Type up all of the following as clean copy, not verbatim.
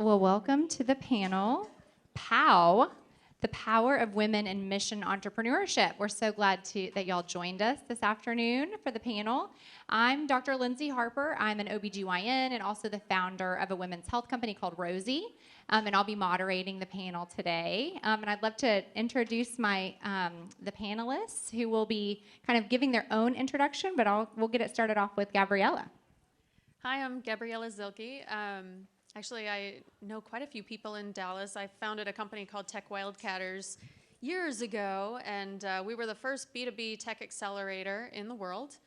Well, welcome to the panel, POW, the Power of Women in Mission Entrepreneurship. We're so glad that y'all joined us this afternoon for the panel. I'm Dr. Lyndsey Harper. I'm an OBGYN and also the founder of a women's health company called Rosy, and I'll be moderating the panel today. And I'd love to introduce the panelists who will be kind of giving their own introduction, but we'll get it started off with Gabriela. Hi, I'm Gabriela Zielke. Actually, I know quite a few people in Dallas. I founded a company called Tech Wildcatters years ago, and we were the first B2B tech accelerator in the world.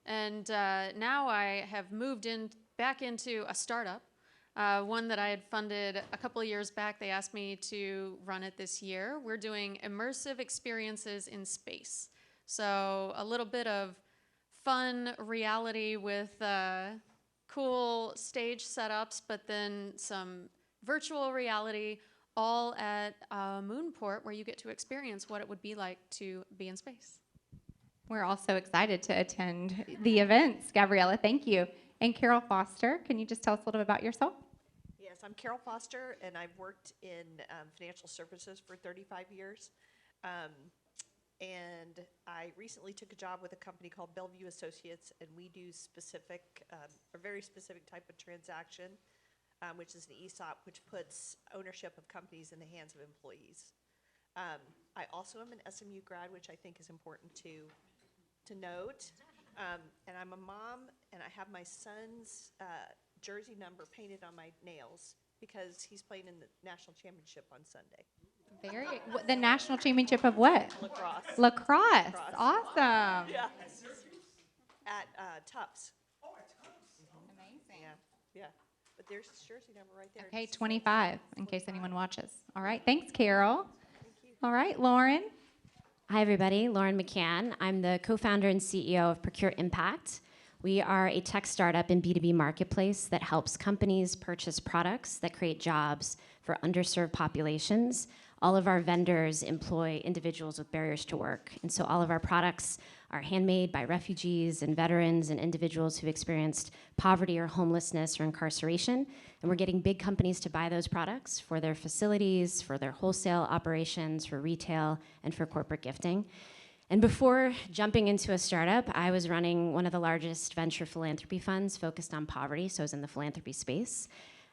And now I have moved back into a startup, one that I had funded a couple of years back. They asked me to run it this year. We're doing immersive experiences in space. So a little bit of fun reality with cool stage setups, but then some virtual reality, all at Moonport, where you get to experience what it would be like to be in space. We're also excited to attend the events. Gabriela, thank you. And Carol Foster, can you just tell us a little bit about yourself? Yes, I'm Carol Foster, and I've worked in financial services for 35 years. And I recently took a job with a company called Bellevue Associates, and we do a very specific type of transaction, which is an ESOP, which puts ownership of companies in the hands of employees. I also am an SMU grad, which I think is important to note. And I'm a mom, and I have my son's jersey number painted on my nails because he's playing in the national championship on Sunday. The national championship of what? Lacrosse. Lacrosse. Awesome. Yeah. At Tufts. Oh, at Tufts. Amazing. Yeah. But there's his jersey number right there. Okay, 25, in case anyone watches. All right, thanks, Carol. Thank you. All right, Lauren. Hi, everybody. Lauren McCann. I'm the co-founder and CEO of Procure Impact. We are a tech startup and B2B marketplace that helps companies purchase products that create jobs for underserved populations. All of our vendors employ individuals with barriers to work. And so all of our products are handmade by refugees and veterans and individuals who've experienced poverty or homelessness or incarceration. And we're getting big companies to buy those products for their facilities, for their wholesale operations, for retail, and for corporate gifting. And before jumping into a startup, I was running one of the largest venture philanthropy funds focused on poverty, so I was in the philanthropy space.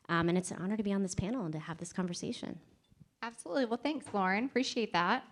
And it's an honor to be on this panel and to have this conversation. Absolutely. Well, thanks, Lauren. Appreciate that.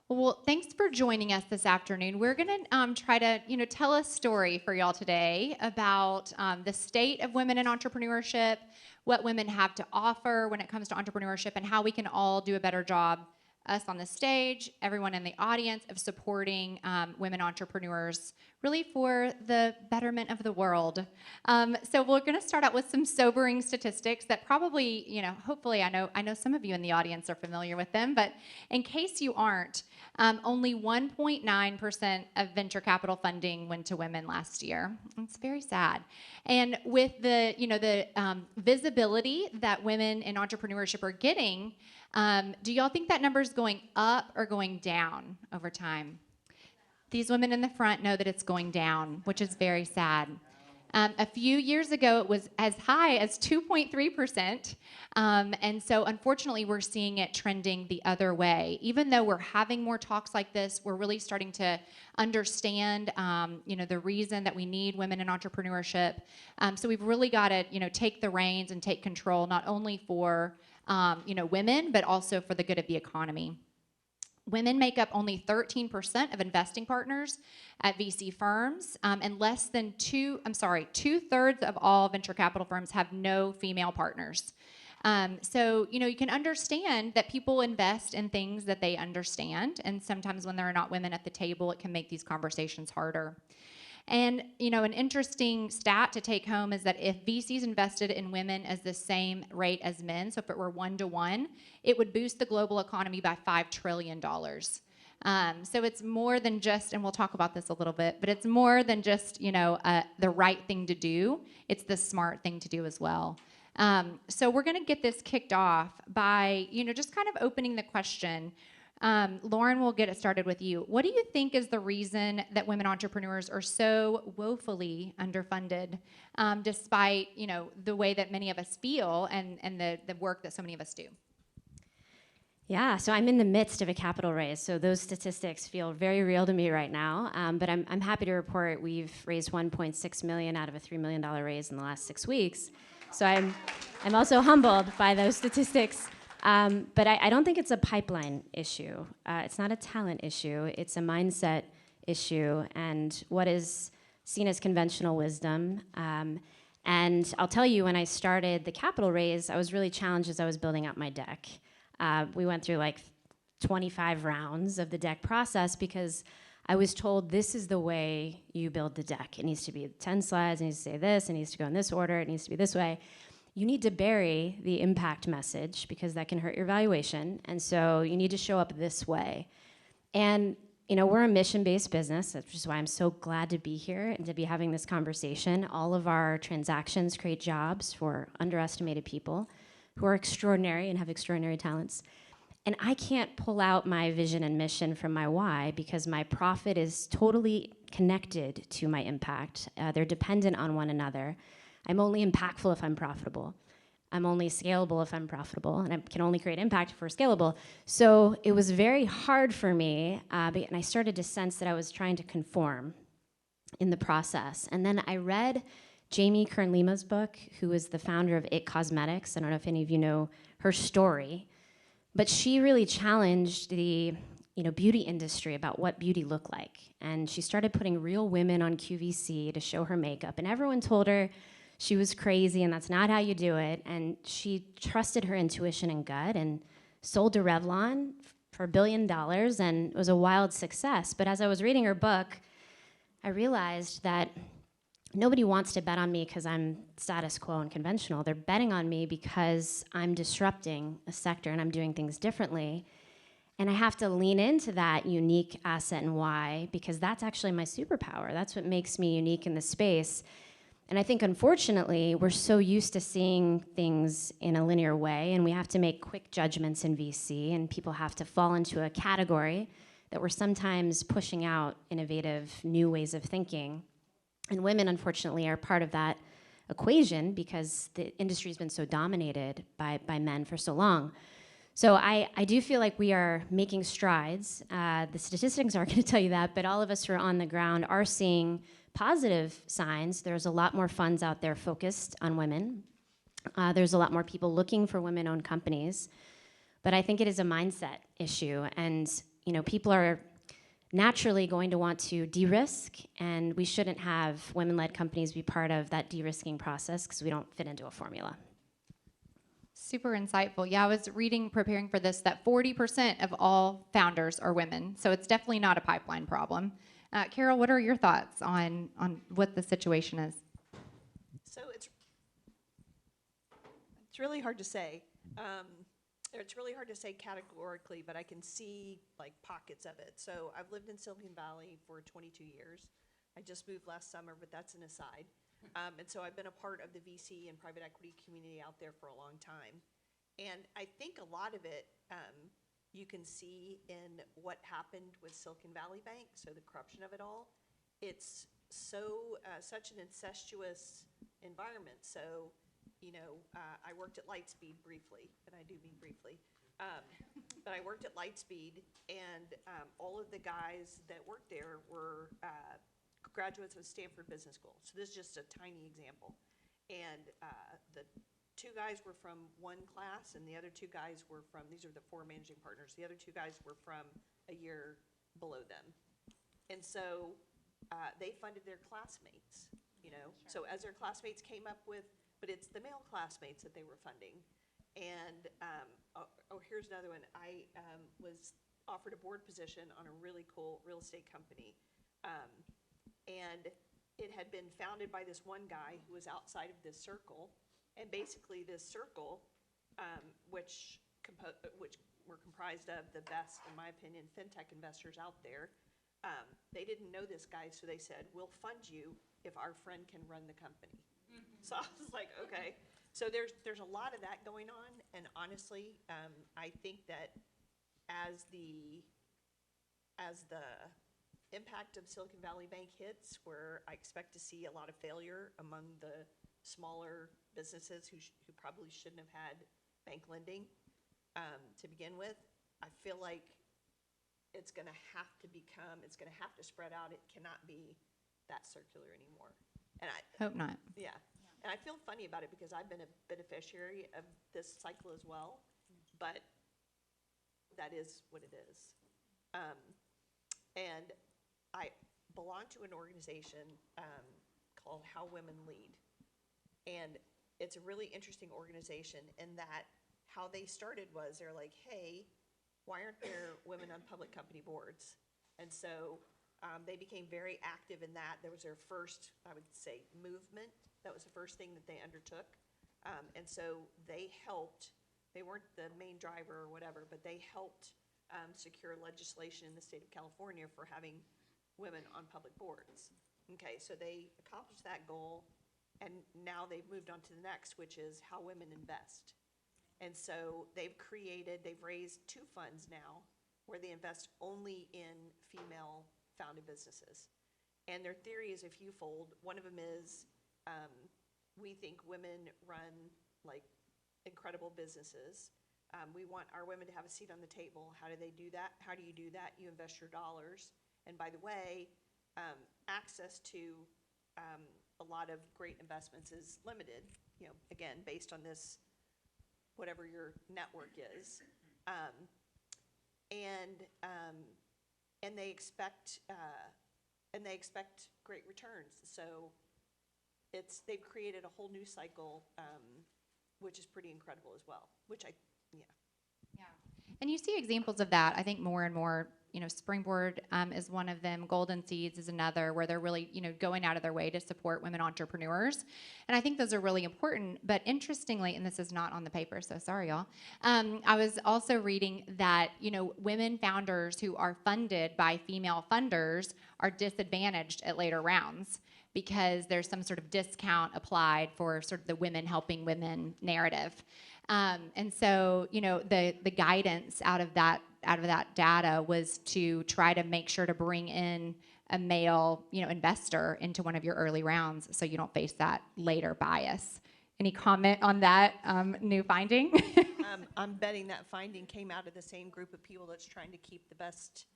Well, thanks for joining us this afternoon. We're going to try to, tell a story for y'all today about the state of women in entrepreneurship, what women have to offer when it comes to entrepreneurship, and how we can all do a better job, us on the stage, everyone in the audience, of supporting women entrepreneurs, really for the betterment of the world. So we're going to start out with some sobering statistics that probably, hopefully I know some of you in the audience are familiar with them, but in case you aren't, only 1.9% of venture capital funding went to women last year. It's very sad. And with the visibility that women in entrepreneurship are getting, do y'all think that number is going up or going down over time? These women in the front know that it's going down, which is very sad. A few years ago, it was as high as 2.3%. And so unfortunately, we're seeing it trending the other way. Even though we're having more talks like this, we're really starting to understand, the reason that we need women in entrepreneurship. So we've really got to, take the reins and take control, not only for women, but also for the good of the economy. Women make up only 13% of investing partners at VC firms, and less than two-thirds of all venture capital firms have no female partners. So, you can understand that people invest in things that they understand, and sometimes when there are not women at the table, it can make these conversations harder. And, an interesting stat to take home is that if VCs invested in women as the same rate as men, so if it were 1-to-1, it would boost the global economy by $5 trillion. So it's more than just, and we'll talk about this a little bit, but it's more than just, the right thing to do. It's the smart thing to do as well. So we're going to get this kicked off by, just kind of opening the question. Lauren, we'll get it started with you. What do you think is the reason that women entrepreneurs are so woefully underfunded, despite, the way that many of us feel and the work that so many of us do? Yeah, so I'm in the midst of a capital raise, so those statistics feel very real to me right now. But I'm happy to report we've raised $1.6 million out of a $3 million raise in the last 6 weeks. So I'm also humbled by those statistics. But I don't think it's a pipeline issue. It's not a talent issue. It's a mindset issue, and what is seen as conventional wisdom. And I'll tell you, when I started the capital raise, I was really challenged as I was building out my deck. We went through like 25 rounds of the deck process because I was told this is the way you build the deck. It needs to be 10 slides, it needs to say this, it needs to go in this order, it needs to be this way. You need to bury the impact message because that can hurt your valuation, and so you need to show up this way. And we're a mission-based business, which is why I'm so glad to be here and to be having this conversation. All of our transactions create jobs for underestimated people who are extraordinary and have extraordinary talents. And I can't pull out my vision and mission from my why because my profit is totally connected to my impact. They're dependent on one another. I'm only impactful if I'm profitable. I'm only scalable if I'm profitable, and I can only create impact if we're scalable. So it was very hard for me, and I started to sense that I was trying to conform in the process. And then I read Jamie Kern-Lima's book, who is the founder of It Cosmetics. I don't know if any of you know her story, but she really challenged the beauty industry about what beauty looked like. And she started putting real women on QVC to show her makeup, and everyone told her she was crazy and that's not how you do it. And she trusted her intuition and gut and sold to Revlon for $1 billion, and it was a wild success. But as I was reading her book, I realized that nobody wants to bet on me because I'm status quo and conventional. They're betting on me because I'm disrupting a sector and I'm doing things differently. And I have to lean into that unique asset and why, because that's actually my superpower. That's what makes me unique in the space. And I think, unfortunately, we're so used to seeing things in a linear way, and we have to make quick judgments in VC, and people have to fall into a category that we're sometimes pushing out innovative, new ways of thinking. And women, unfortunately, are part of that equation because the industry's been so dominated by men for so long. So I do feel like we are making strides. The statistics aren't going to tell you that, but all of us who are on the ground are seeing positive signs. There's a lot more funds out there focused on women. There's a lot more people looking for women-owned companies. But I think it is a mindset issue. And people are naturally going to want to de-risk, and we shouldn't have women-led companies be part of that de-risking process because we don't fit into a formula. Super insightful. Yeah, I was preparing for this, that 40% of all founders are women. So it's definitely not a pipeline problem. Carol, what are your thoughts on what the situation is? So it's really hard to say. It's really hard to say categorically, but I can see like pockets of it. So I've lived in Silicon Valley for 22 years. I just moved last summer, but that's an aside. And so I've been a part of the VC and private equity community out there for a long time. And I think a lot of it you can see in what happened with Silicon Valley Bank, so the corruption of it all. It's such an incestuous environment. So I worked at Lightspeed briefly, and I do mean briefly, but I worked at Lightspeed, and all of the guys that worked there were graduates of Stanford Business School. So this is just a tiny example. And the 2 guys were from one class, and the other 2 guys were from, these are the 4 managing partners, the other 2 guys were from a year below them. And so they funded their classmates, Sure. So as their classmates came up with, but it's the male classmates that they were funding. And, here's another one. I was offered a board position on a really cool real estate company. And it had been founded by this one guy who was outside of this circle. And basically this circle, which were comprised of the best, in my opinion, fintech investors out there, they didn't know this guy, so they said, we'll fund you if our friend can run the company. So I was like, okay. So there's a lot of that going on, and honestly, I think that as the impact of Silicon Valley Bank hits, where I expect to see a lot of failure among the smaller businesses who probably shouldn't have had bank lending to begin with, I feel like it's going to have to spread out. It cannot be that circular anymore. And Hope not. yeah. And I feel funny about it because I've been a beneficiary of this cycle as well, but that is what it is. And I belong to an organization called How Women Lead. And it's a really interesting organization in that how they started was they're like, hey, why aren't there women on public company boards? And so they became very active in that. There was their first, I would say, movement. That was the first thing that they undertook. And so they helped, they weren't the main driver or whatever, but they helped secure legislation in the state of California for having women on public boards. Okay, so they accomplished that goal, and now they've moved on to the next, which is how women invest. And so they've raised 2 funds now where they invest only in female-founded businesses. And their theory is a fewfold. One of them is we think women run like incredible businesses. We want our women to have a seat on the table. How do they do that? How do you do that? You invest your dollars. And by the way, access to a lot of great investments is limited, you know, again, based on this, whatever your network is. And they expect great returns. So they've created a whole new cycle, which is pretty incredible as well, Yeah. And you see examples of that, I think, more and more. You know, Springboard is one of them. Golden Seeds is another, where they're really, you know, going out of their way to support women entrepreneurs. And I think those are really important. But interestingly, and this is not on the paper, so sorry, y'all. I was also reading that, you know, women founders who are funded by female funders are disadvantaged at later rounds because there's some sort of discount applied for sort of the women helping women narrative. And so, you know, the guidance out of that data was to try to make sure to bring in a male, you know, investor into one of your early rounds so you don't face that later bias. Any comment on that new finding? I'm betting that finding came out of the same group of people that's trying to keep the best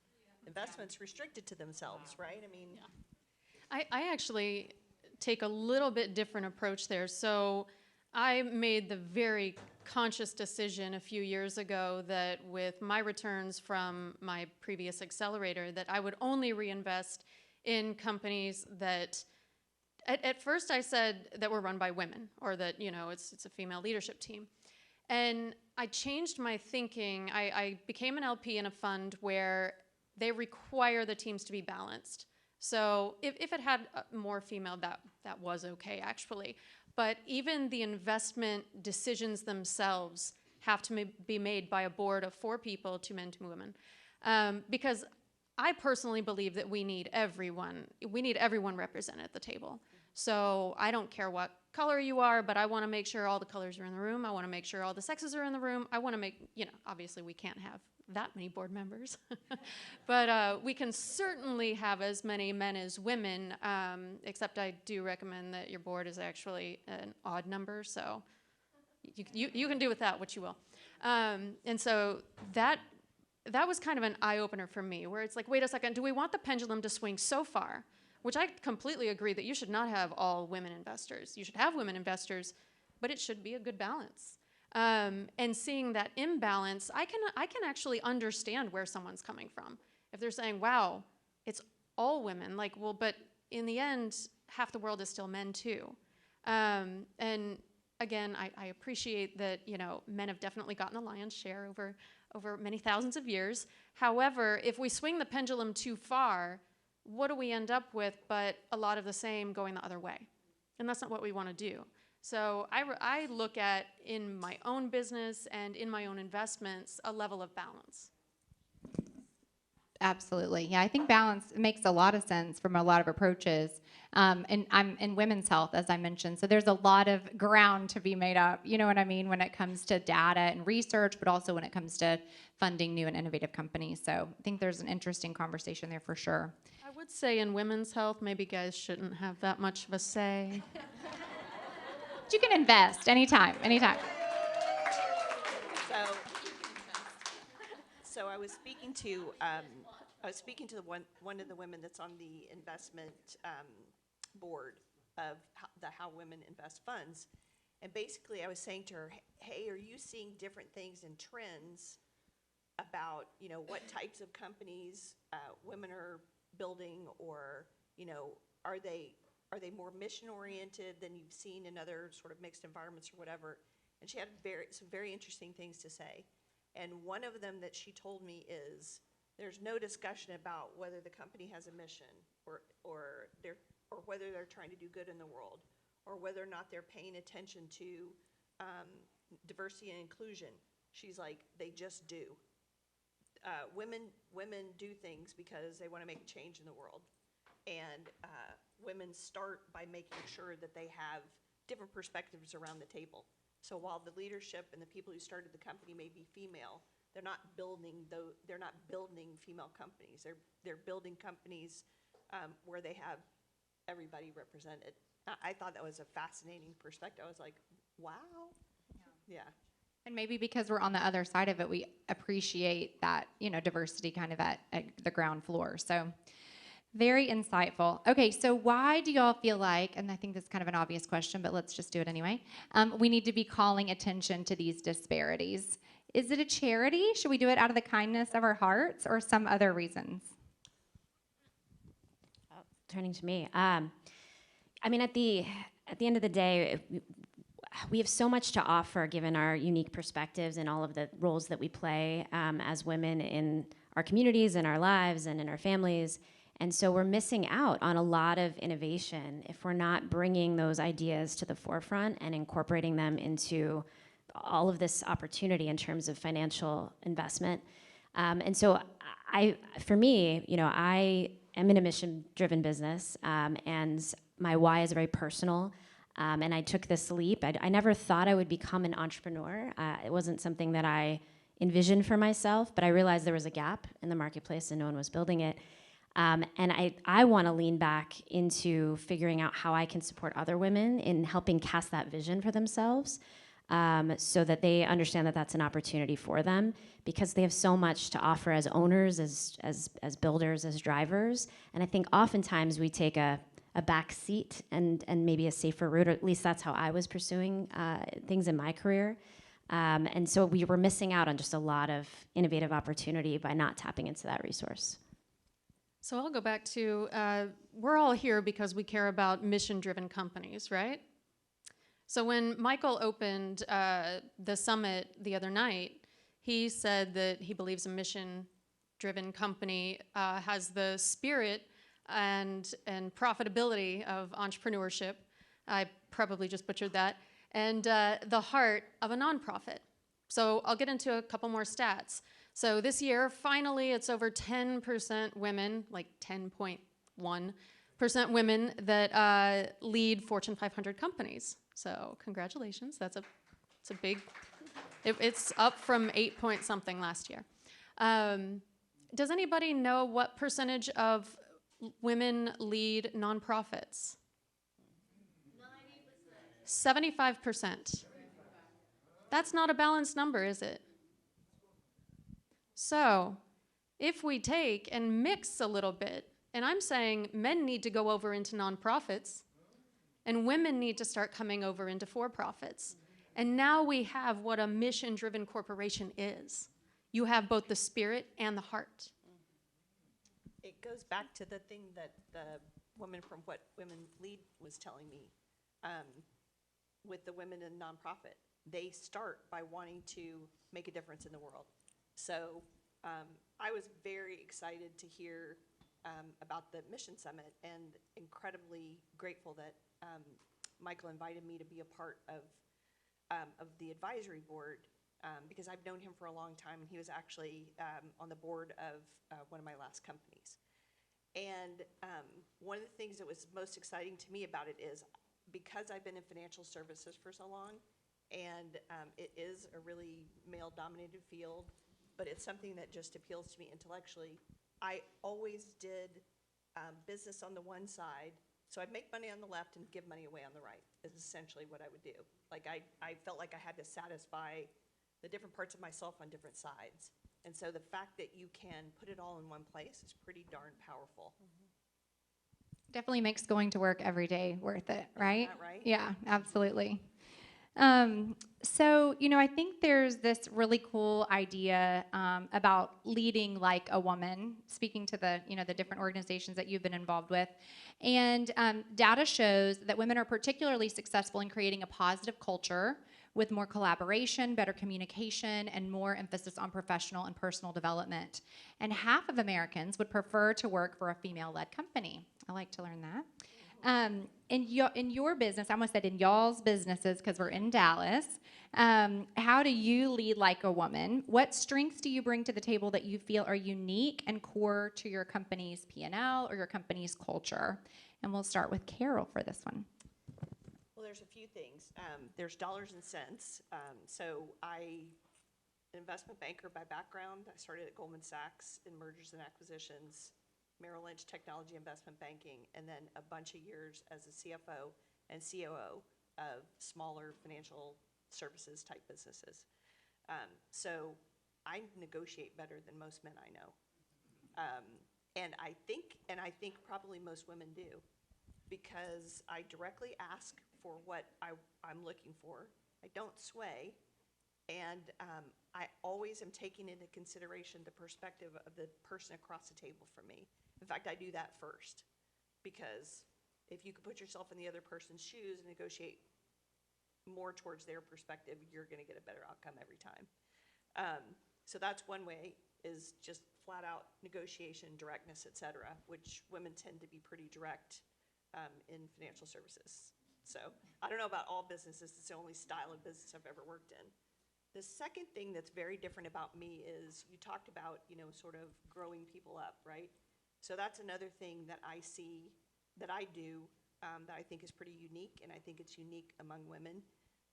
investments restricted to themselves, right? I mean, I actually take a little bit different approach there. So I made the very conscious decision a few years ago that with my returns from my previous accelerator, that I would only reinvest in companies that, at first I said that were run by women, or that, you know, it's a female leadership team. And I changed my thinking. I became an LP in a fund where they require the teams to be balanced. So if it had more female, that was okay, actually. But even the investment decisions themselves have to be made by a board of 4 people, 2 men, 2 women. Because I personally believe that we need everyone represented at the table. So I don't care what color you are, but I want to make sure all the colors are in the room. I want to make sure all the sexes are in the room. I want to make, you know, obviously we can't have that many board members, but we can certainly have as many men as women, except I do recommend that your board is actually an odd number, so you can do with that what you will. And so that was kind of an eye-opener for me, where it's like, wait a second, do we want the pendulum to swing so far? Which I completely agree that you should not have all women investors. You should have women investors, but it should be a good balance. And seeing that imbalance, I can actually understand where someone's coming from. If they're saying, wow, it's all women, like, well, but in the end, half the world is still men too. And again, I appreciate that, you know, men have definitely gotten the lion's share over many thousands of years. However, if we swing the pendulum too far, what do we end up with but a lot of the same going the other way? And that's not what we want to do. So I look at, in my own business and in my own investments, a level of balance. Absolutely. Yeah, I think balance makes a lot of sense from a lot of approaches. And I'm in women's health, as I mentioned. So there's a lot of ground to be made up, you know what I mean, when it comes to data and research, but also when it comes to funding new and innovative companies. So I think there's an interesting conversation there for sure. I would say in women's health, maybe guys shouldn't have that much of a say. But you can invest anytime, anytime. So, so I was speaking to the one of the women that's on the investment board of how women invest funds, and basically I was saying to her, hey, are you seeing different things and trends about what types of companies women are building, or are they more mission oriented than you've seen in other sort of mixed environments or whatever? And she had some very interesting things to say. And one of them that she told me is there's no discussion about whether the company has a mission or whether they're trying to do good in the world, or whether or not they're paying attention to diversity and inclusion. She's like, they just do. Women do things because they want to make a change in the world. And women start by making sure that they have different perspectives around the table. So while the leadership and the people who started the company may be female, they're not building female companies. They're building companies where they have everybody represented. I thought that was a fascinating perspective. I was like, wow. Yeah. And maybe because we're on the other side of it, we appreciate that, diversity kind of at the ground floor. So very insightful. Okay, so why do y'all feel like, and I think this is kind of an obvious question, but let's just do it anyway, we need to be calling attention to these disparities? Is it a charity? Should we do it out of the kindness of our hearts, or some other reasons? Oh, turning to me. I mean, at the end of the day, we have so much to offer given our unique perspectives and all of the roles that we play as women in our communities, in our lives, and in our families. And so we're missing out on a lot of innovation if we're not bringing those ideas to the forefront and incorporating them into all of this opportunity in terms of financial investment. And so for me, I am in a mission-driven business, and my why is very personal. And I took this leap. I never thought I would become an entrepreneur. It wasn't something that I envisioned for myself, but I realized there was a gap in the marketplace and no one was building it. And I want to lean back into figuring out how I can support other women in helping cast that vision for themselves, so that they understand that that's an opportunity for them, because they have so much to offer as owners, as builders, as drivers. And I think oftentimes we take a back seat and maybe a safer route, or at least that's how I was pursuing things in my career. And so we were missing out on just a lot of innovative opportunity by not tapping into that resource. So I'll go back to, we're all here because we care about mission-driven companies, right? So when Michael opened the summit the other night, he said that he believes a mission-driven company has the spirit and profitability of entrepreneurship. I probably just butchered that. And the heart of a nonprofit. So I'll get into a couple more stats. So this year, finally, it's over 10% women, like 10.1% women that lead Fortune 500 companies. So congratulations, it's a big, it's up from 8 point something last year. Does anybody know what percentage of women lead nonprofits? 75%. That's not a balanced number, is it? So if we take and mix a little bit, and I'm saying men need to go over into nonprofits, and women need to start coming over into for-profits. And now we have what a mission-driven corporation is. You have both the spirit and the heart. It goes back to the thing that the woman from What Women Lead was telling me with the women in nonprofit. They start by wanting to make a difference in the world. So I was very excited to hear about the Mission Summit, and incredibly grateful that Michael invited me to be a part of the advisory board. because I've known him for a long time, and he was actually on the board of one of my last companies. And one of the things that was most exciting to me about it is because I've been in financial services for so long, and it is a really male-dominated field, but it's something that just appeals to me intellectually. I always did business on the one side, so I'd make money on the left and give money away on the right, is essentially what I would do. Like I felt like I had to satisfy the different parts of myself on different sides. And so the fact that you can put it all in one place is pretty darn powerful. Definitely makes going to work every day worth it, right? Isn't that right? Yeah, absolutely. So, I think there's this really cool idea about leading like a woman, speaking to the different organizations that you've been involved with. And data shows that women are particularly successful in creating a positive culture with more collaboration, better communication, and more emphasis on professional and personal development. And half of Americans would prefer to work for a female-led company. I like to learn that. In your business, I almost said in y'all's businesses because we're in Dallas, how do you lead like a woman? What strengths do you bring to the table that you feel are unique and core to your company's P&L or your company's culture? And we'll start with Carol for this one. Well, there's a few things. There's dollars and cents. So I'm an investment banker by background. I started at Goldman Sachs in mergers and acquisitions, Merrill Lynch technology investment banking, and then a bunch of years as a CFO and COO of smaller financial services type businesses. So I negotiate better than most men I know. And I think probably most women do, because I directly ask for what I'm looking for. I don't sway. And I always am taking into consideration the perspective of the person across the table from me. In fact, I do that first, because if you could put yourself in the other person's shoes and negotiate more towards their perspective, you're going to get a better outcome every time. So that's one way, is just flat out negotiation, directness, et cetera, which women tend to be pretty direct in financial services. So I don't know about all businesses. It's the only style of business I've ever worked in. The second thing that's very different about me is you talked about, sort of growing people up, right? So that's another thing that I see that I do that I think is pretty unique, and I think it's unique among women.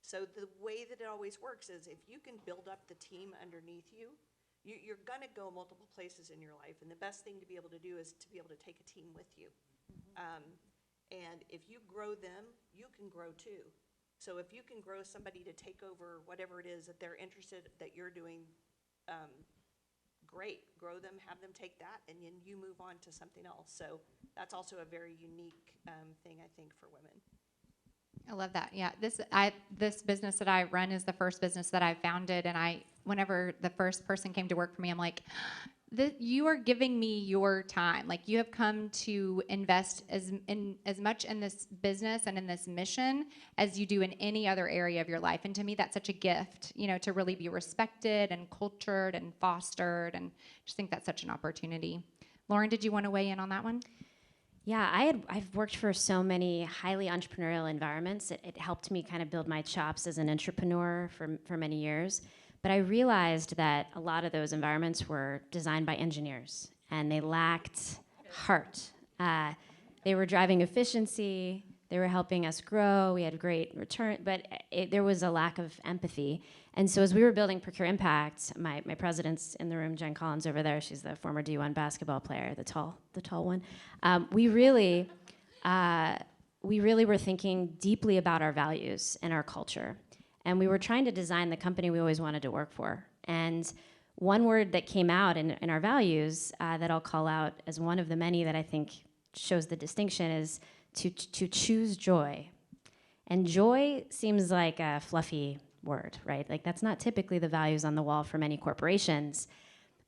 So the way that it always works is if you can build up the team underneath you, you're going to go multiple places in your life, and the best thing to be able to do is to be able to take a team with you. And if you grow them, you can grow too. So if you can grow somebody to take over whatever it is that they're interested that you're doing, great. Grow them, have them take that, and then you move on to something else. So that's also a very unique thing, I think, for women. I love that. Yeah, this business that I run is the first business that I founded, and whenever the first person came to work for me, I'm like, you are giving me your time. Like, you have come to invest as much in this business and in this mission as you do in any other area of your life. And to me, that's such a gift, to really be respected and cultured and fostered. And I just think that's such an opportunity. Lauren, did you want to weigh in on that one? Yeah, I've worked for so many highly entrepreneurial environments. It helped me kind of build my chops as an entrepreneur for many years. But I realized that a lot of those environments were designed by engineers, and they lacked heart. They were driving efficiency. They were helping us grow. We had great return, but there was a lack of empathy. And so as we were building Procure Impact, my president's in the room, Jen Collins over there. She's the former D1 basketball player, the tall one. We really were thinking deeply about our values and our culture. And we were trying to design the company we always wanted to work for. And one word that came out in our values that I'll call out as one of the many that I think shows the distinction is to choose joy. And joy seems like a fluffy word, right? Like, that's not typically the values on the wall for many corporations.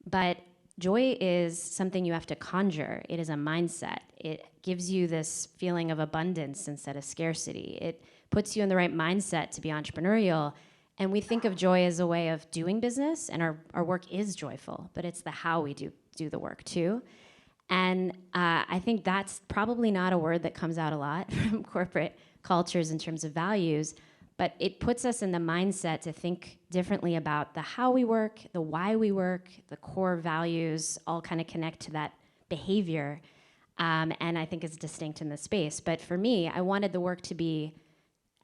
But joy is something you have to conjure. It is a mindset. It gives you this feeling of abundance instead of scarcity. It puts you in the right mindset to be entrepreneurial. And we think of joy as a way of doing business, and our work is joyful, but it's the how we do the work too. And I think that's probably not a word that comes out a lot from corporate cultures in terms of values, but it puts us in the mindset to think differently about the how we work, the why we work, the core values all kind of connect to that behavior. And I think it's distinct in the space. But for me, I wanted the work to be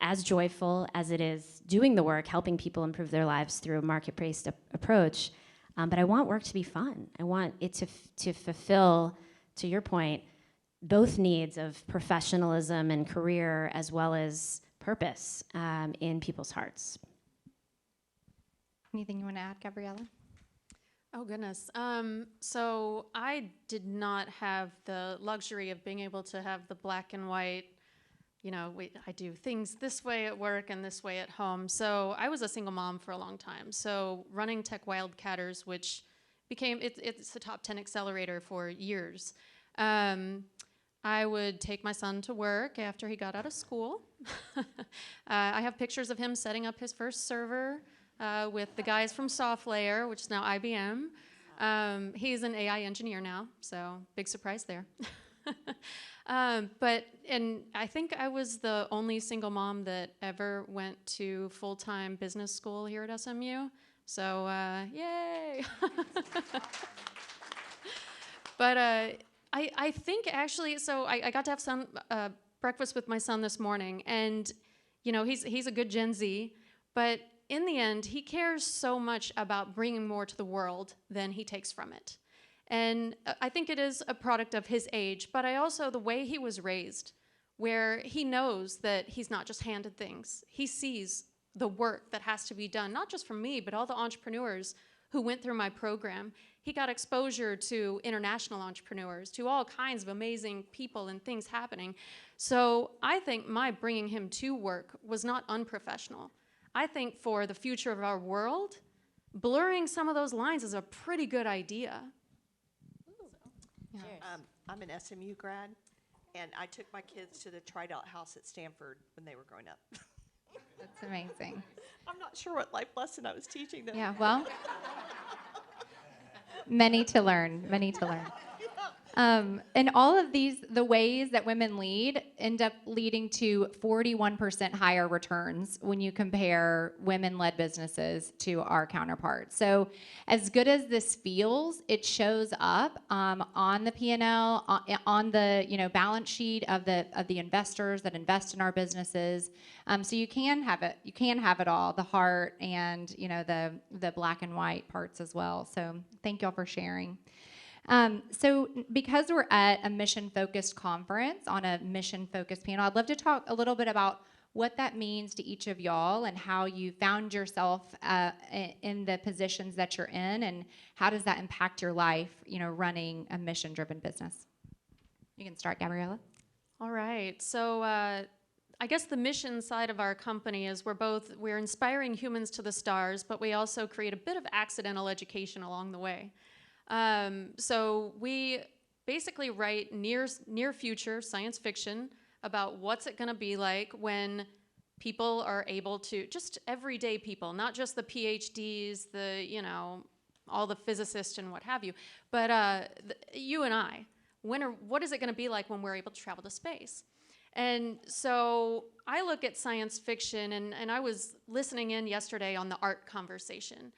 as joyful as it is doing the work, helping people improve their lives through a market-based approach. But I want work to be fun. I want it to fulfill, to your point, both needs of professionalism and career as well as purpose in people's hearts. Anything you want to add, Gabriela? Oh, goodness. So I did not have the luxury of being able to have the black and white, I do things this way at work and this way at home. So I was a single mom for a long time. So running Tech Wildcatters, which became, it's a top 10 accelerator for years. I would take my son to work after he got out of school. I have pictures of him setting up his first server with the guys from SoftLayer, which is now IBM. He's an AI engineer now, so big surprise there. And I think I was the only single mom that ever went to full-time business school here at SMU. So, yay! But I think actually, so I got to have breakfast with my son this morning, and he's a good Gen Z, but in the end, he cares so much about bringing more to the world than he takes from it. And I think it is a product of his age, but the way he was raised, where he knows that he's not just handed things. He sees the work that has to be done, not just from me, but all the entrepreneurs who went through my program. He got exposure to international entrepreneurs, to all kinds of amazing people and things happening. So I think my bringing him to work was not unprofessional. I think for the future of our world, blurring some of those lines is a pretty good idea. I'm an SMU grad, and I took my kids to the Trident House at Stanford when they were growing up. That's amazing. I'm not sure what life lesson I was teaching them. Yeah, well, many to learn, many to learn. And all of these, the ways that women lead end up leading to 41% higher returns when you compare women-led businesses to our counterparts. So as good as this feels, it shows up on the P&L, on the balance sheet of the investors that invest in our businesses. So you can have it. You can have it all, the heart and the black and white parts as well. So thank y'all for sharing. So because we're at a mission-focused conference on a mission-focused panel, I'd love to talk a little bit about what that means to each of y'all and how you found yourself in the positions that you're in, and how does that impact your life, running a mission-driven business. You can start, Gabriela. All right. So I guess the mission side of our company is we're inspiring humans to the stars, but we also create a bit of accidental education along the way. So we basically write near future science fiction about what's it going to be like when people are able to, just everyday people, not just the PhDs, all the physicists and what have you, but you and I, what is it going to be like when we're able to travel to space? And so I look at science fiction, and I was listening in yesterday on the art conversation.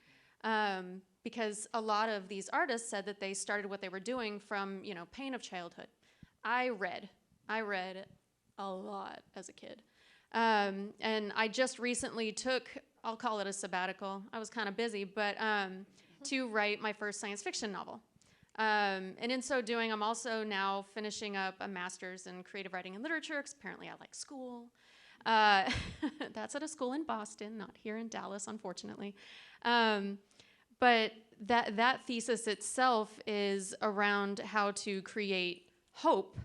Because a lot of these artists said that they started what they were doing from, pain of childhood. I read a lot as a kid. And I just recently took, I'll call it a sabbatical. I was kind of busy, but to write my first science fiction novel. And in so doing, I'm also now finishing up a master's in creative writing and literature, because apparently I like school. That's at a school in Boston, not here in Dallas, unfortunately. But that thesis itself is around how to create hope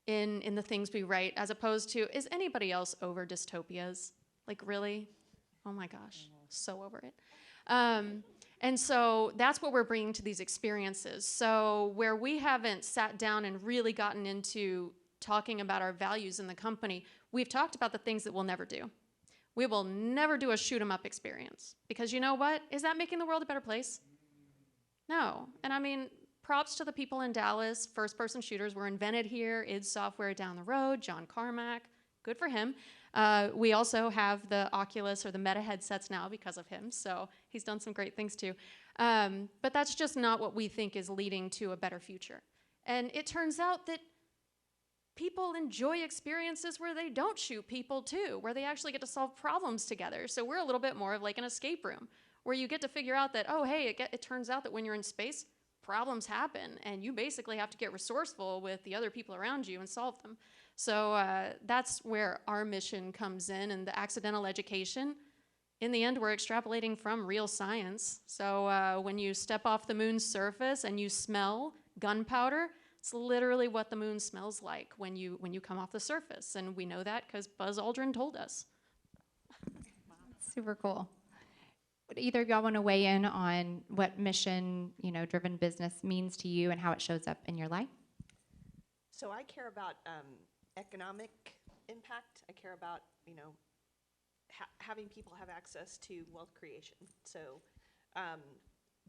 in the things we write, as opposed to, is anybody else over dystopias? Like, really? Oh my gosh, so over it. And so that's what we're bringing to these experiences. So where we haven't sat down and really gotten into talking about our values in the company, we've talked about the things that we'll never do. We will never do a shoot 'em up experience, because you know what? Is that making the world a better place? No. And I mean, props to the people in Dallas. First-person shooters were invented here. id Software down the road. John Carmack. Good for him. We also have the Oculus or the Meta headsets now because of him, so he's done some great things too. But that's just not what we think is leading to a better future. And it turns out that people enjoy experiences where they don't shoot people too, where they actually get to solve problems together. So we're a little bit more of like an escape room, where you get to figure out that, oh, hey, it turns out that when you're in space, problems happen, and you basically have to get resourceful with the other people around you and solve them. So that's where our mission comes in, and the accidental education. In the end, we're extrapolating from real science. So when you step off the moon's surface and you smell gunpowder, it's literally what the moon smells like when you come off the surface. And we know that because Buzz Aldrin told us. Super cool. Would either of y'all want to weigh in on what mission, driven business means to you and how it shows up in your life? So I care about economic impact. I care about, having people have access to wealth creation. So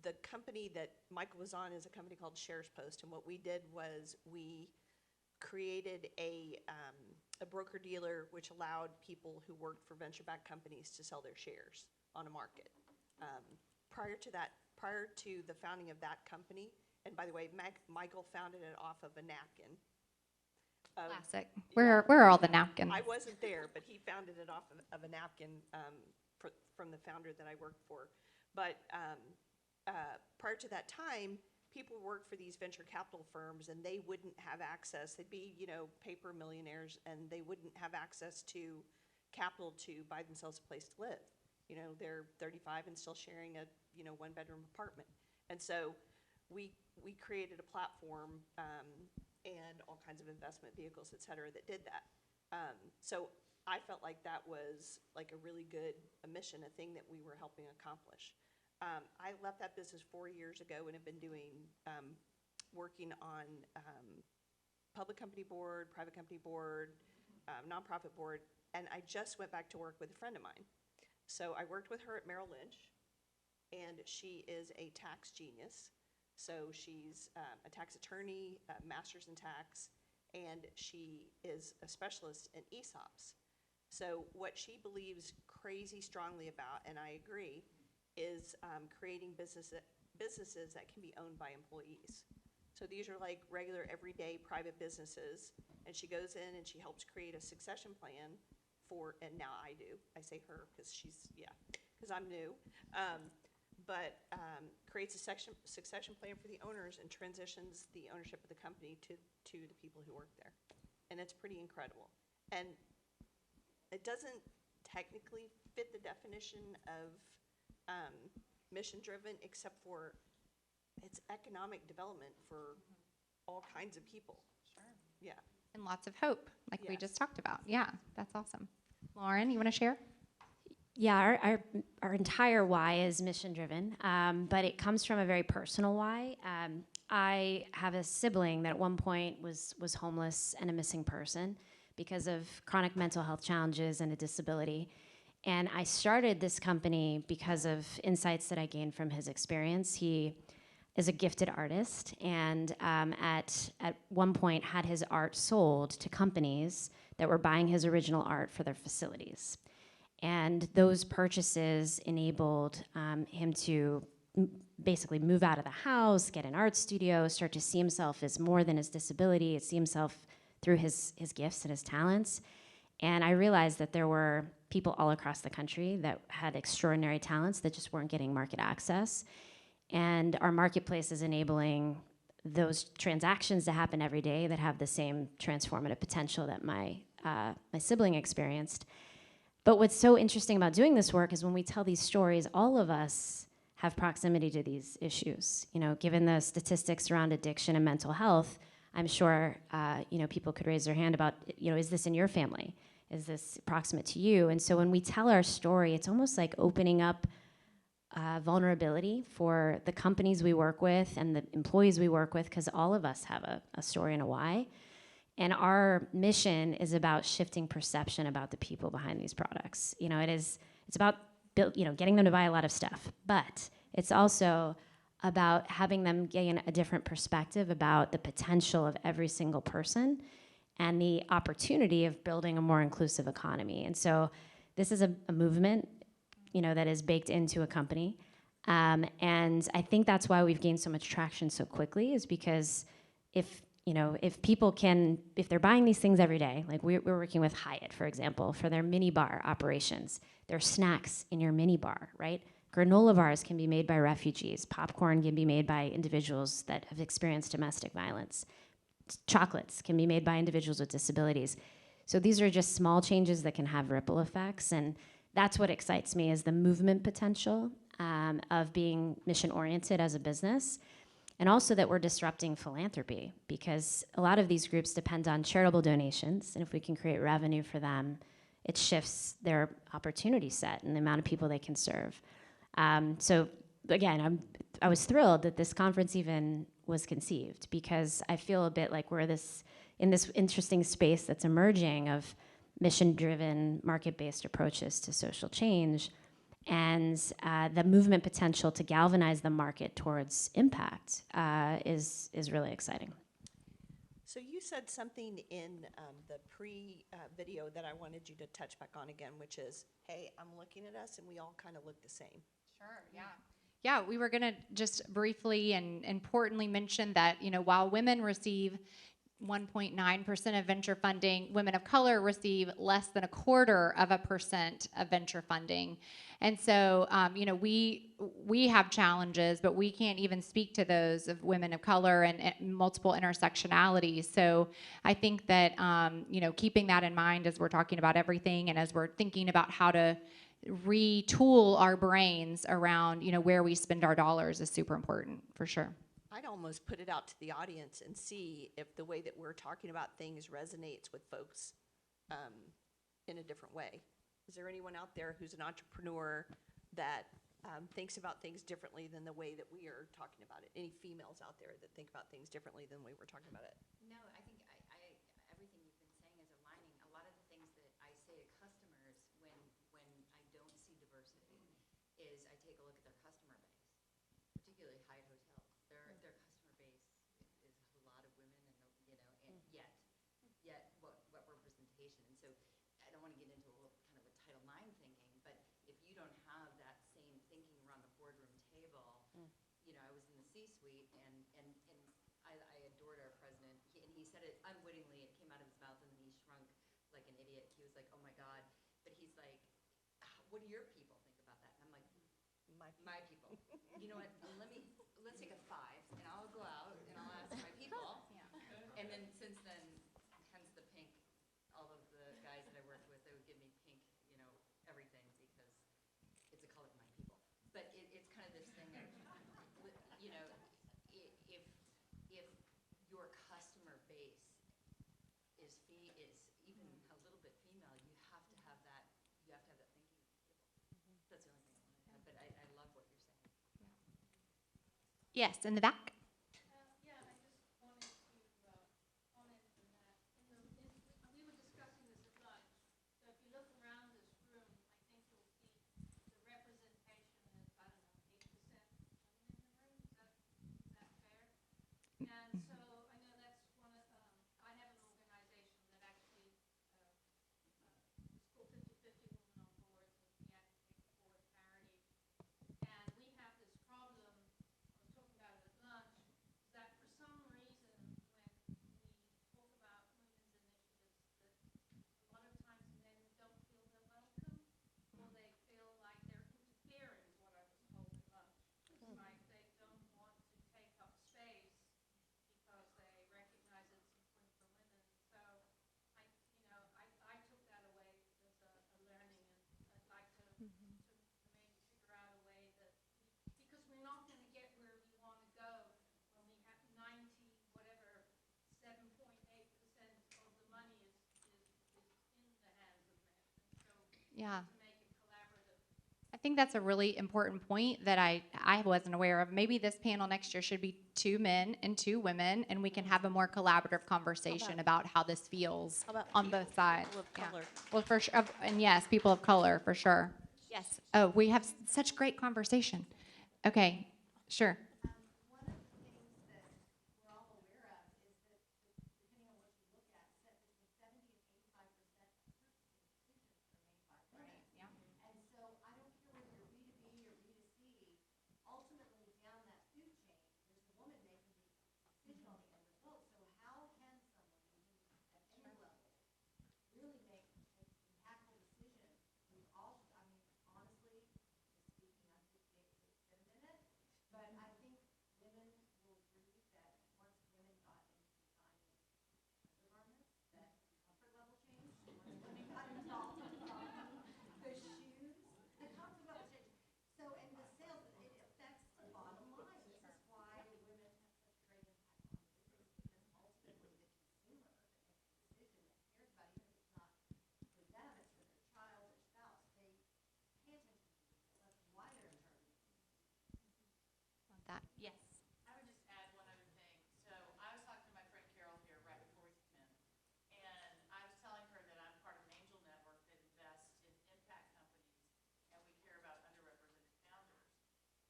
the company that Michael was on is a company called SharesPost, and what we did was we created a broker-dealer which allowed people who worked for venture-backed companies to sell their shares on a market. Prior to the founding of that company, and by the way, Michael founded it off of a napkin. Classic. Where are all the napkins? I wasn't there, but he founded it off of a napkin from the founder that I worked for. But prior to that time, people worked for these venture capital firms, and they wouldn't have access. They'd be, paper millionaires, and they wouldn't have access to capital to buy themselves a place to live. They're 35 and still sharing a, one-bedroom apartment. And so we created a platform and all kinds of investment vehicles, et cetera, that did that. So I felt like that was like a really good mission, a thing that we were helping accomplish. I left that business 4 years ago and have been working on public company board, private company board, nonprofit board, and I just went back to work with a friend of mine. So I worked with her at Merrill Lynch, and she is a tax genius. So she's a tax attorney, a master's in tax, and she is a specialist in ESOPs. So what she believes crazy strongly about, and I agree, is creating businesses that can be owned by employees. So these are like regular, everyday private businesses, and she goes in and she helps create a succession plan for, and now I do. I say her because because I'm new. But creates a succession plan for the owners and transitions the ownership of the company to the people who work there. And it's pretty incredible. And it doesn't technically fit the definition of mission-driven, except for it's economic development for all kinds of people. Sure. Yeah. And lots of hope, like we Yes. just talked about. Yeah, that's awesome. Lauren, you want to share? Yeah, our entire why is mission driven, but it comes from a very personal why. I have a sibling that at one point was homeless and a missing person because of chronic mental health challenges and a disability. And I started this company because of insights that I gained from his experience. He is a gifted artist, and at one point had his art sold to companies that were buying his original art for their facilities. And those purchases enabled him to basically move out of the house, get an art studio, start to see himself as more than his disability, see himself through his gifts and his talents. And I realized that there were people all across the country that had extraordinary talents that just weren't getting market access. And our marketplace is enabling those transactions to happen every day that have the same transformative potential that my sibling experienced. But what's so interesting about doing this work is when we tell these stories, all of us have proximity to these issues. Given the statistics around addiction and mental health, I'm sure people could raise their hand about, is this in your family? Is this proximate to you? And so when we tell our story, it's almost like opening up vulnerability for the companies we work with and the employees we work with, because all of us have a story and a why. And our mission is about shifting perception about the people behind these products. It's about getting them to buy a lot of stuff, but it's also about having them gain a different perspective about the potential of every single person and the opportunity of building a more inclusive economy. And so this is a movement, that is baked into a company. And I think that's why we've gained so much traction so quickly, is because if they're buying these things every day, like we're working with Hyatt, for example, for their mini bar operations. There are snacks in your mini bar, right? Granola bars can be made by refugees. Popcorn can be made by individuals that have experienced domestic violence. Chocolates can be made by individuals with disabilities. So these are just small changes that can have ripple effects, and that's what excites me, is the movement potential of being mission-oriented as a business, and also that we're disrupting philanthropy, because a lot of these groups depend on charitable donations, and if we can create revenue for them, it shifts their opportunity set and the amount of people they can serve. So again, I was thrilled that this conference even was conceived, because I feel a bit like we're in this interesting space that's emerging of mission-driven, market-based approaches to social change, and the movement potential to galvanize the market towards impact is really exciting. So you said something in the pre-video that I wanted you to touch back on again, which is, hey, I'm looking at us and we all kind of look the same. Sure, yeah. Yeah, we were going to just briefly and importantly mention that, while women receive 1.9% of venture funding, women of color receive less than 0.25% of venture funding. And so, we have challenges, but we can't even speak to those of women of color and multiple intersectionalities. So I think that, keeping that in mind as we're talking about everything, and as we're thinking about how to retool our brains around, where we spend our dollars, is super important, for sure. I'd almost put it out to the audience and see if the way that we're talking about things resonates with folks in a different way. Is there anyone out there who's an entrepreneur that thinks about things differently than the way that we are talking about it? Any females out there that think about things differently than the way we're talking about it? No, I think everything you've been saying is aligning. A lot of the things that I say to customers when I don't see diversity is I take a look at their customer base, particularly Hyatt Hotels. Their customer base is a lot of women, and yet what representation? And so I don't want to get into kind of a Title IX thinking, but if you don't have that same thinking around the boardroom table, I was in the C-suite, and I adored our president, and he said it unwittingly. It came out of his mouth, and then he shrunk like an idiot. He was like, "Oh my God!" But he's like, "What do your people think about that?" And I'm like, "My people." You know what? Let's take a 5, and I'll go out and I'll ask my people. Yeah. And then since then, hence the pink. All of the guys that I worked with, they would give me pink, everything, because it's a color of my people. But it's kind of this thing of, if your customer base is even a little bit female, you have to have that. You have to have that thinking at the table. That's the only thing I want to add. But I love what you're saying. Yes, in the back. Yeah, I just wanted to comment on that. We were discussing this at lunch. So if you look around this room, I think you'll see the representation is, 8% women in the room. Is that fair? And so I know that's one of, I have an organization that actually school 50-50 women on boards, and we advocate for board parity. And we have this problem, I was talking about it at lunch, is that for some reason when we talk about women's initiatives, that a lot of times men don't feel they're welcome, or they feel like they're interfering, is what I was told at lunch. It's like they don't want to take up space because they recognize it's important for women. So I took that away as a learning, and I'd like to maybe figure out a way that, because we're not going to get where we want to go when we have 7.8% of the money is in the hands of men. And so Yeah. to make it collaborative. I think that's a really important point that I wasn't aware of. Maybe this panel next year should be 2 men and 2 women, and we can have a more collaborative conversation about how this feels on both sides. People of color. Well, for sure, and yes, people of color, for sure. Yes. Oh, we have such great conversation. Okay, sure. One of the things that we're all aware of is that, depending on what you look at, Yes. I would just add one other thing. So I was talking to my friend Carol here right before we came in, and I was telling her that I'm part of an angel network that invests in impact companies, and we care about underrepresented founders.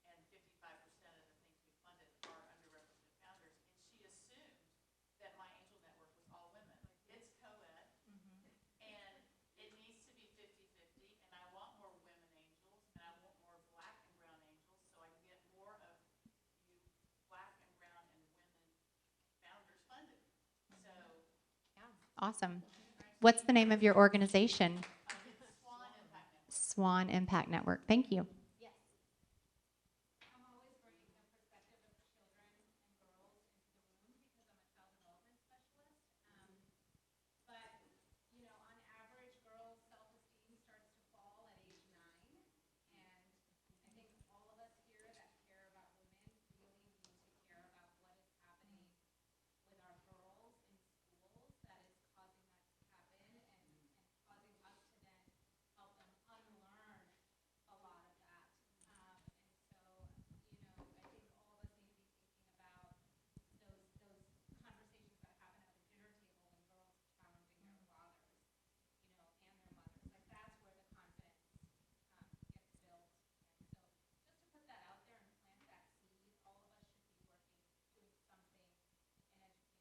And 55% of the things we funded are underrepresented founders. And she assumed that my angel network was all women. It's co-ed, and it needs to be 50-50, and I want more women angels, and I want more black and brown angels, so I can get more of you black and brown and women founders funded. So, Awesome. What's the name of your organization? Swan Impact Network. Swan Impact Network. Thank you. I'm always bringing the perspective of children and girls into the room because I'm a child development specialist. But, you know, on average, girls' self-esteem starts to fall at age 9. And I think all of us here that care about women really need to care about what is happening with our girls in schools that is causing that to happen and causing us to then help them unlearn a lot of that. And so, you know, I think all of us need to be thinking about those conversations that happen at the dinner table when girls are challenging their fathers, you know, and their mothers. Like that's where the confidence gets built. And so just to put that out there and plant that seed, all of us should be working, doing something in education to help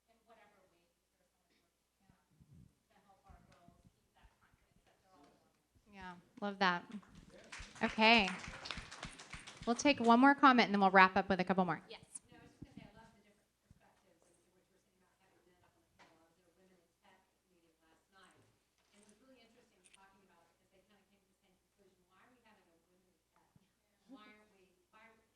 in whatever way, because there's so much work to be done to help our girls keep that confidence that they're all normal. Yeah, love that. Okay. We'll take one more comment and then we'll wrap up with a couple more. Yes. You know, I was just gonna say, I love the different perspectives and what you were saying about having men up on the panel. I was at a women in tech meeting last night, and it was really interesting talking about it because they kind of came to the same conclusion. Why are we having a women in tech? Why aren't we,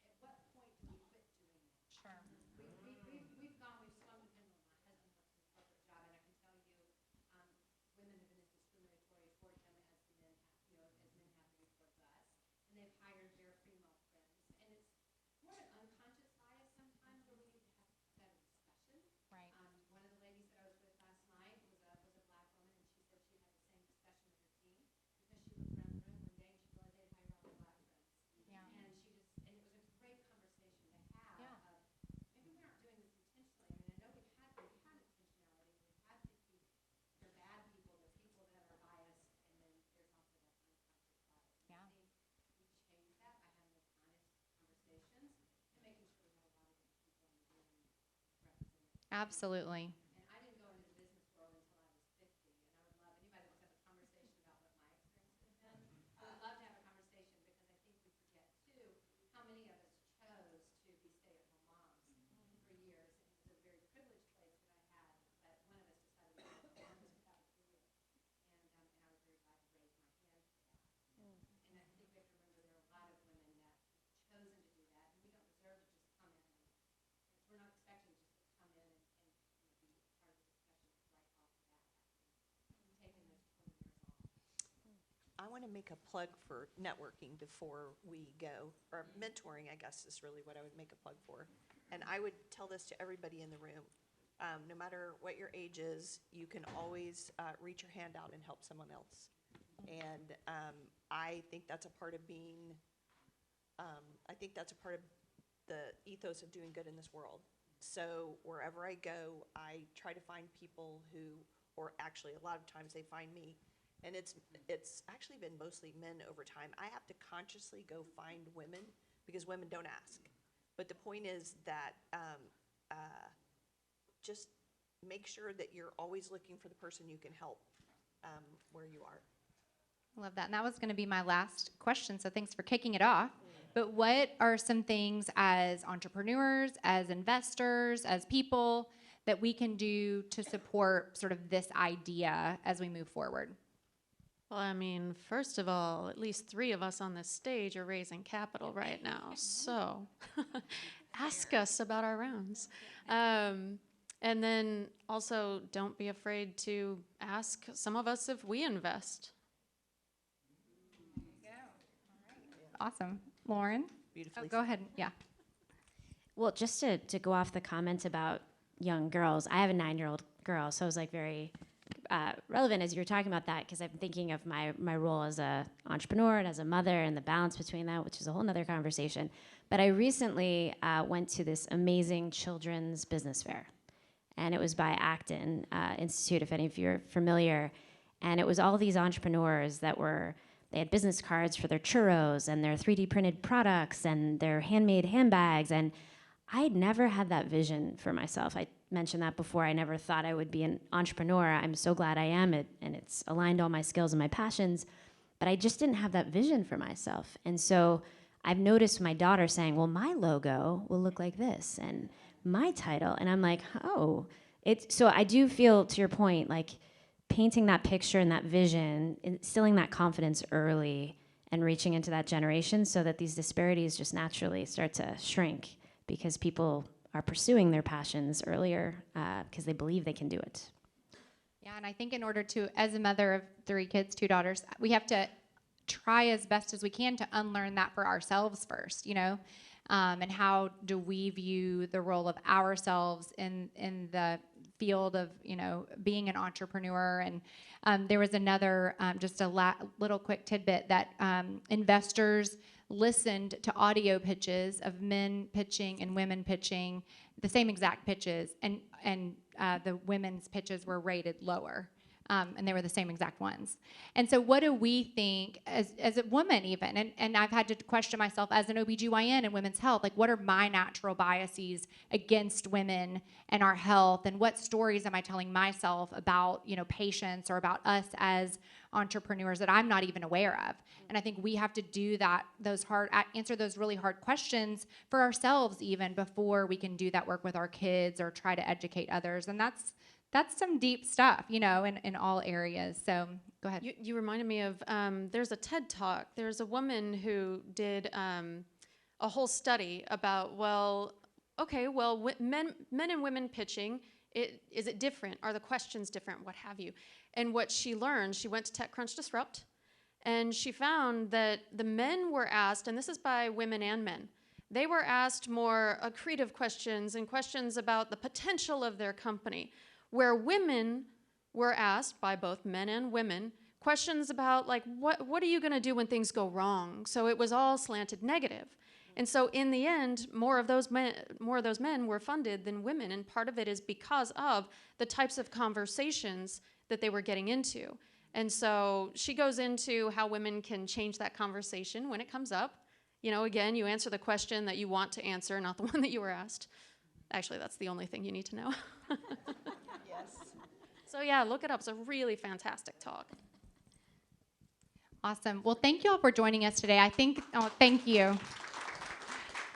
at what point do we quit doing it? Sure. We've swung the pendulum. My husband works in a corporate job, and I can tell you, women have been as discriminatory toward him as the men have, you know, as men have been towards us. And they've hired their female friends. And it's more an unconscious bias sometimes where we need to have better discussion. Right. One of the ladies that I was with last night was a black woman, and she said she had the same discussion with her team because she looked around the room one day and she realized they'd hired all their black friends. Yeah. And and it was a great conversation to have. Yeah. Maybe we aren't doing this intentionally. I mean, I know we had intentionality. We've had they're bad people, they're people that are biased, and then there's also that unconscious bias. And Yeah. I think we change that by having those honest conversations and making sure we have a lot of different people in the room represented. Absolutely. And I didn't go into the business world until I was 50, and I would love anybody that wants to have a conversation about what my experience has been. I would love to have a conversation because I think we forget too how many of us chose to be stay-at-home moms for years. And it was a very privileged place that I had, but one of us decided we wanted to have a career, and I was very glad to raise my hand for that. And I think we have to remember there are a lot of women that have chosen to do that, and we don't deserve to just come in and we're not expecting just to come in and you know, be part of the discussion right off the bat after taking those 20 years off. I want to make a plug for networking before we go, or mentoring, I guess, is really what I would make a plug for. And I would tell this to everybody in the room. No matter what your age is, you can always reach your hand out and help someone else. And I think that's a part of being, I think that's a part of the ethos of doing good in this world. So wherever I go, I try to find people who, or actually a lot of times they find me. And it's actually been mostly men over time. I have to consciously go find women because women don't ask. But the point is that just make sure that you're always looking for the person you can help where you are. Love that. And that was going to be my last question, so thanks for kicking it off. But what are some things as entrepreneurs, as investors, as people that we can do to support sort of this idea as we move forward? Well, I mean, first of all, at least 3 of us on this stage are raising capital right now. So ask us about our rounds. And then also don't be afraid to ask some of us if we invest. Awesome. Lauren? Beautifully Go ahead. Yeah. Well, just to go off the comment about young girls, I have a 9-year-old girl, so I was like relevant as you were talking about that, because I'm thinking of my role as an entrepreneur and as a mother and the balance between that, which is a whole nother conversation. But I recently went to this amazing children's business fair, and it was by Acton Institute, if any of you are familiar. And it was all these entrepreneurs they had business cards for their churros and their 3D printed products and their handmade handbags. And I'd never had that vision for myself. I mentioned that before. I never thought I would be an entrepreneur. I'm so glad I am, and it's aligned all my skills and my passions. But I just didn't have that vision for myself. And so I've noticed my daughter saying, well, my logo will look like this, and my title. And I'm like, oh. So I do feel, to your point, like painting that picture and that vision, instilling that confidence early and reaching into that generation so that these disparities just naturally start to shrink because people are pursuing their passions earlier because they believe they can do it. Yeah, and I think in order to, as a mother of 3 kids, 2 daughters, we have to try as best as we can to unlearn that for ourselves first, and how do we view the role of ourselves in the field of, being an entrepreneur. And there was another, just a little quick tidbit that investors listened to audio pitches of men pitching and women pitching the same exact pitches, and the women's pitches were rated lower, and they were the same exact ones. And so what do we think as a woman even, and I've had to question myself as an OBGYN in women's health, like what are my natural biases against women and our health, and what stories am I telling myself about, patients or about us as entrepreneurs that I'm not even aware of? And I think we have to do that, answer those really hard questions for ourselves even before we can do that work with our kids or try to educate others. And that's some deep stuff, in all areas. So go ahead. You reminded me of, there's a TED Talk. There's a woman who did a whole study about, men and women pitching, is it different? Are the questions different? What have you? And what she learned, she went to TechCrunch Disrupt, and she found that the men were asked, and this is by women and men, they were asked more creative questions and questions about the potential of their company, where women were asked by both men and women questions about, like, what are you going to do when things go wrong? So it was all slanted negative. And so in the end, more of those men were funded than women, and part of it is because of the types of conversations that they were getting into. And so she goes into how women can change that conversation when it comes up. Again, you answer the question that you want to answer, not the one that you were asked. Actually, that's the only thing you need to know. Yes. So yeah, look it up. It's a really fantastic talk. Awesome. Well, thank you all for joining us today. Thank you.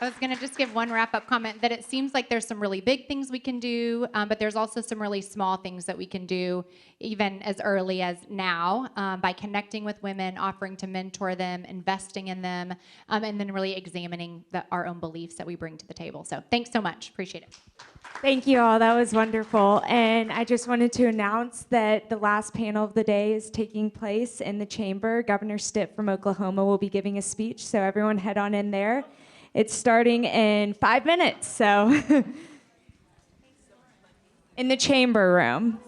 I was going to just give one wrap-up comment that it seems like there's some really big things we can do, but there's also some really small things that we can do even as early as now by connecting with women, offering to mentor them, investing in them, and then really examining our own beliefs that we bring to the table. So thanks so much. Appreciate it. Thank you all. That was wonderful. And I just wanted to announce that the last panel of the day is taking place in the chamber. Governor Stitt from Oklahoma will be giving a speech, so everyone head on in there. It's starting in 5 minutes, so in the chamber room.